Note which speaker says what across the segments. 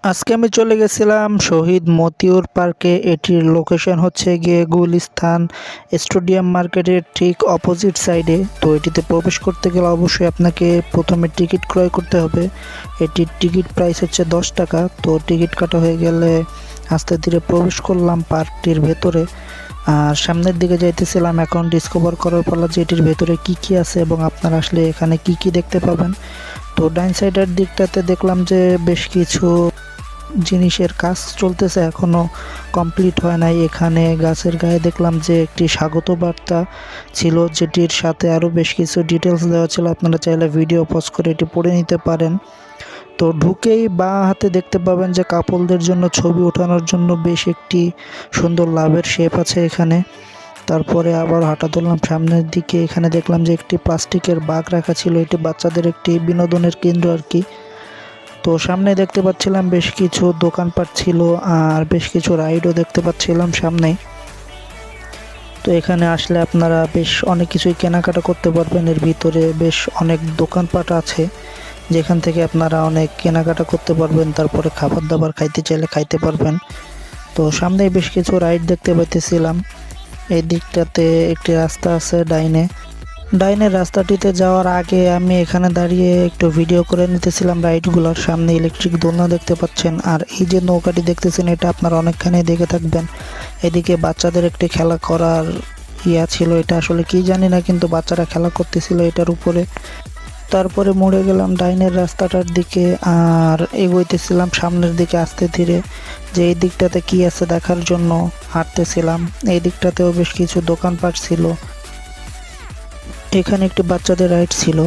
Speaker 1: আজকে আমি চলে গেছিলাম শহীদ মতিউর পার্কে। এটির লোকেশন হচ্ছে গিয়ে গুলিস্তান স্টেডিয়াম মার্কেটের ঠিক অপোজিট সাইডে। তো এটিতে প্রবেশ করতে গেলে অবশ্যই আপনাকে প্রথমে টিকিট ক্রয় করতে হবে। এটির টিকিট প্রাইস হচ্ছে 10 টাকা। তো টিকিট কাটা হয়ে গেলে আস্তে ধীরে প্রবেশ করলাম পার্কটির ভেতরে। আর সামনের দিকে যাইতেছিলাম, এখন ডিসকভার করার পালা যে এটির ভেতরে কি কি আছে এবং আপনারা আসলে এখানে কি কি দেখতে পাবেন। তো ডাইন সাইডের দিকটাতে দেখলাম যে বেশ কিছু জিনিসের কাজ চলতেছে, এখনো কমপ্লিট হয় নাই। এখানে গাছের গায়ে দেখলাম যে একটি স্বাগত বার্তা ছিল, যেটির সাথে আরও বেশ কিছু ডিটেলস দেওয়া ছিল। আপনারা চাইলে ভিডিও পজ করে এটি পড়ে নিতে পারেন। তো ঢুকেই বাঁ হাতে দেখতে পাবেন যে কাপলদের জন্য ছবি ওঠানোর জন্য বেশ একটি সুন্দর লাভের শেপ আছে এখানে। তারপরে আবার হাঁটা ধরলাম সামনের দিকে। এখানে দেখলাম যে একটি প্লাস্টিকের বাগ রাখা ছিল, এটি বাচ্চাদের একটি বিনোদনের কেন্দ্র আর কি। তো সামনে দেখতে পাচ্ছিলাম বেশ কিছু দোকানপাট ছিল আর বেশ কিছু রাইডও দেখতে পাচ্ছিলাম সামনে। তো এখানে আসলে আপনারা বেশ অনেক কিছুই কেনাকাটা করতে পারবেন। এর ভিতরে বেশ অনেক দোকানপাট আছে যেখান থেকে আপনারা অনেক কেনাকাটা করতে পারবেন, তারপরে খাবার দাবার খাইতে চাইলে খাইতে পারবেন। তো সামনে বেশ কিছু রাইড দেখতে পাইতেছিলাম। এই দিকটাতে একটি রাস্তা আছে ডাইনের রাস্তাটিতে যাওয়ার আগে আমি এখানে দাঁড়িয়ে একটু ভিডিও করে নিতেছিলাম রাইডগুলোর। সামনে ইলেকট্রিক দোলনা দেখতে পাচ্ছেন, আর এই যে নৌকাটি দেখতেছেন এটা আপনারা অনেকখানি দেখে থাকবেন। এদিকে বাচ্চাদের একটি খেলা করার ছিল, এটা আসলে কি জানি না, কিন্তু বাচ্চারা খেলা করতেছিল এটার উপরে। তারপরে মুড়ে গেলাম ডাইনের রাস্তাটার দিকে আর এগোইতেছিলাম সামনের দিকে আস্তে ধীরে, যে এই দিকটাতে কি আছে দেখার জন্য হাঁটতেছিলাম। এই দিকটাতেও বেশ কিছু দোকানপাট ছিল। এখানে একটি বাচ্চাদের রাইড ছিল।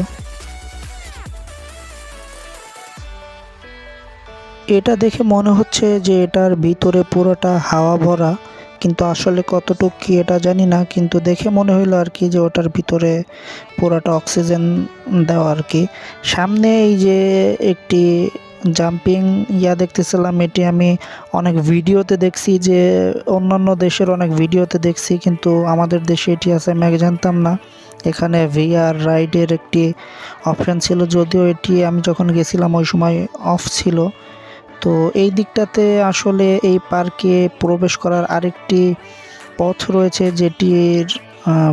Speaker 1: এটা দেখে মনে হচ্ছে যে এটার ভিতরে পুরোটা হাওয়া ভরা, কিন্তু আসলে কতটুকু কি এটা জানি না, কিন্তু দেখে মনে হইলো আর কি যে ওটার ভিতরে পুরোটা অক্সিজেন দেওয়া আর কি। সামনে এই যে একটি জাম্পিং দেখতেছিলাম, এটি আমি অনেক ভিডিওতে দেখছি, যে অন্যান্য দেশের অনেক ভিডিওতে দেখছি, কিন্তু আমাদের দেশে এটি আছে আমি আগে জানতাম না। এখানে ভিআর রাইডের একটি অপশান ছিল, যদিও এটি আমি যখন গেছিলাম ওই সময় অফ ছিল। তো এই দিকটাতে আসলে এই পার্কে প্রবেশ করার আরেকটি পথ রয়েছে, যেটির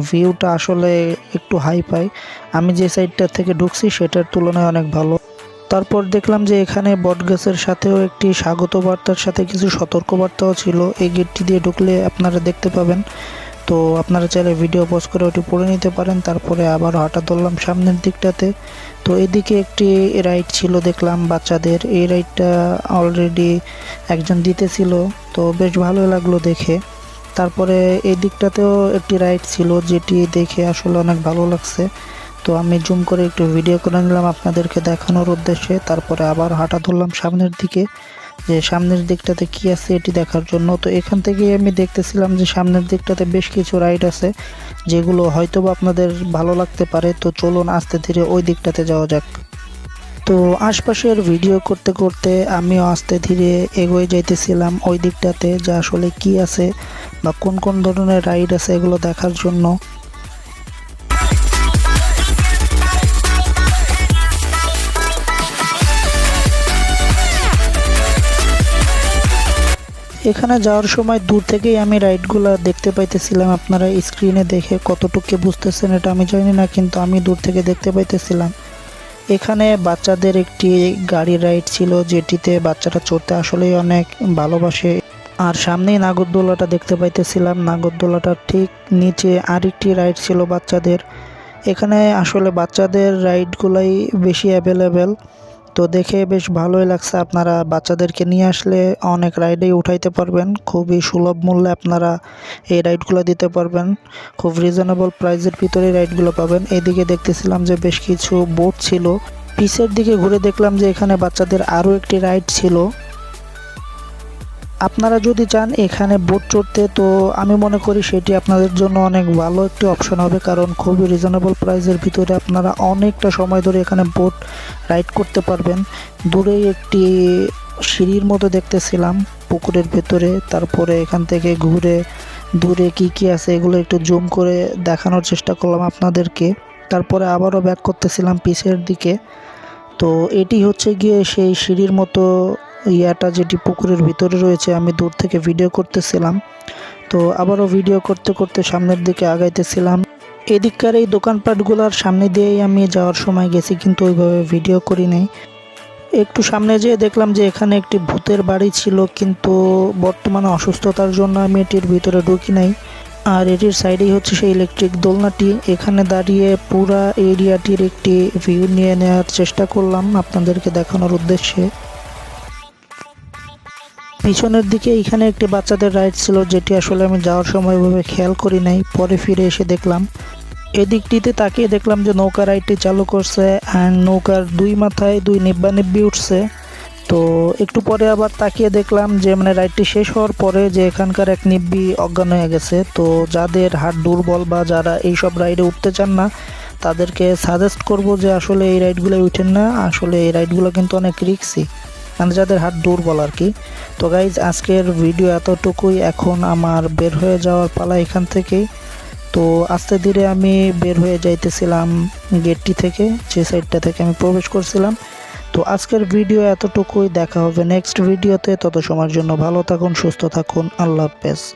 Speaker 1: ভিউটা আসলে একটু হাই পাই। আমি যে সাইডটা থেকে ঢুকছি সেটার তুলনায় অনেক ভালো। তারপর দেখলাম যে এখানে বটগাছের সাথেও একটি স্বাগত বার্তার সাথে কিছু সতর্কবার্তাও ছিল। এই গেটটি দিয়ে ঢুকলে আপনারা দেখতে পাবেন। তো আপনারা চাইলে ভিডিও পজ করে ওটি পড়ে নিতে পারেন। তারপরে আবার হাঁটা ধরলাম সামনের দিকটাতে। তো এদিকে একটি রাইড ছিল দেখলাম বাচ্চাদের, এই রাইডটা অলরেডি একজন দিতেছিল, তো বেশ ভালো লাগলো দেখে। তারপরে এই দিকটাতেও একটি রাইড ছিল, যেটি দেখে আসলে অনেক ভালো লাগছে। তো আমি জুম করে একটু ভিডিও করে নিলাম আপনাদেরকে দেখানোর উদ্দেশ্যে। তারপরে আবার হাঁটা ধরলাম সামনের দিকে, যে সামনের দিকটাতে কি আছে এটি দেখার জন্য। তো এখান থেকে আমি দেখতেছিলাম যে সামনের দিকটাতে বেশ কিছু রাইড আছে, যেগুলো হয়তোবা আপনাদের ভালো লাগতে পারে। তো চলুন আস্তে ধীরে ওই দিকটাতে যাওয়া যাক। তো আশপাশের ভিডিও করতে করতে আমিও আস্তে ধীরে এগিয়ে যাইতেছিলাম ওই দিকটাতে, যে আসলে কি আছে বা কোন কোন ধরনের রাইড আছে এগুলো দেখার জন্য। এখানে যাওয়ার সময় দূর থেকেই আমি রাইডগুলো দেখতে পাইতেছিলাম। আপনারা স্ক্রিনে দেখে কতটুকু বুঝতেছেন এটা আমি জানি না, কিন্তু আমি দূর থেকে দেখতে পাইতেছিলাম। এখানে বাচ্চাদের একটি গাড়ি রাইড ছিল, যেটিতে বাচ্চারা চড়তে আসলেই অনেক ভালোবাসে। আর সামনেই নাগরদোলাটা দেখতে পাইতেছিলাম, নাগরদোলাটার ঠিক নিচে আরেকটি রাইড ছিল বাচ্চাদের। এখানে আসলে বাচ্চাদের রাইডগুলাই বেশি অ্যাভেলেবেল। তো দেখে বেশ ভালোই লাগছে। আপনারা বাচ্চাদেরকে নিয়ে আসলে অনেক রাইডেই উঠাইতে পারবেন, খুবই সুলভ মূল্যে আপনারা এই রাইডগুলো দিতে পারবেন। খুব রিজনেবল প্রাইসের ভিতরে রাইডগুলো পাবেন। এদিকে দেখতেছিলাম যে বেশ কিছু বোট ছিল। পিছের দিকে ঘুরে দেখলাম যে এখানে বাচ্চাদের আরও একটি রাইড ছিল। আপনারা যদি চান এখানে বোট চড়তে, তো আমি মনে করি সেটি আপনাদের জন্য অনেক ভালো একটি অপশন হবে, কারণ খুবই রিজনেবল প্রাইসের ভিতরে আপনারা অনেকটা সময় ধরে এখানে বোট রাইড করতে পারবেন। দূরেই একটি সিঁড়ির মতো দেখতেছিলাম পুকুরের ভেতরে। তারপরে এখান থেকে ঘুরে দূরে কি কি আছে এগুলো একটু জুম করে দেখানোর চেষ্টা করলাম আপনাদেরকে। তারপরে আবারও ব্যাক করতেছিলাম পিছের দিকে। তো এটি হচ্ছে গিয়ে সেই সিঁড়ির মতো ইয়াটা যেটি পুকুরের ভিতরে রয়েছে আমি দূর থেকে ভিডিও করতেছিলাম। তো আবারও ভিডিও করতে করতে সামনের দিকে আগাইতেছিলাম। এদিককার এই দোকানপাটগুলোর সামনে দিয়েই আমি যাওয়ার সময় গেছি, কিন্তু ওইভাবে ভিডিও করি নাই। একটু সামনে যেয়ে দেখলাম যে এখানে একটি ভূতের বাড়ি ছিল, কিন্তু বর্তমানে অসুস্থতার জন্য আমি এটির ভিতরে ঢুকি নাই। আর এটির সাইডেই হচ্ছে সেই ইলেকট্রিক দোলনাটি। এখানে দাঁড়িয়ে পুরা এরিয়াটির একটি ভিউ নিয়ে নেওয়ার চেষ্টা করলাম আপনাদেরকে দেখানোর উদ্দেশ্যে। পিছনের দিকে এখানে একটি বাচ্চাদের রাইড ছিল, যেটি আসলে আমি যাওয়ার সময় ওইভাবে খেয়াল করি নাই, পরে ফিরে এসে দেখলাম। এদিকটিতে তাকিয়ে দেখলাম যে নৌকা রাইডটি চালু করছে অ্যান্ড নৌকার দুই মাথায় দুই নিব্বা নিব্বি উঠছে। তো একটু পরে আবার তাকিয়ে দেখলাম যে রাইডটি শেষ হওয়ার পরে যে এখানকার এক নিব্বি অজ্ঞান হয়ে গেছে। তো যাদের হাত দুর্বল বা যারা এইসব রাইডে উঠতে চান না, তাদেরকে সাজেস্ট করব যে আসলে এই রাইডগুলো উঠেন না। আসলে এই রাইডগুলো কিন্তু অনেক রিস্কি, যাদের হাত দুর্বল আর কি। তো গাইজ, আজকের ভিডিও এতটুকুই। এখন আমার বের হয়ে যাওয়ার পালা এখান থেকেই। তো আস্তে ধীরে আমি বের হয়ে যাইতেছিলাম গেটটি থেকে, যে সাইডটা থেকে আমি প্রবেশ করছিলাম। তো আজকের ভিডিও এতটুকুই, দেখা হবে নেক্সট ভিডিওতে। তত সময়ের জন্য ভালো থাকুন, সুস্থ থাকুন, আল্লাহ হাফেজ।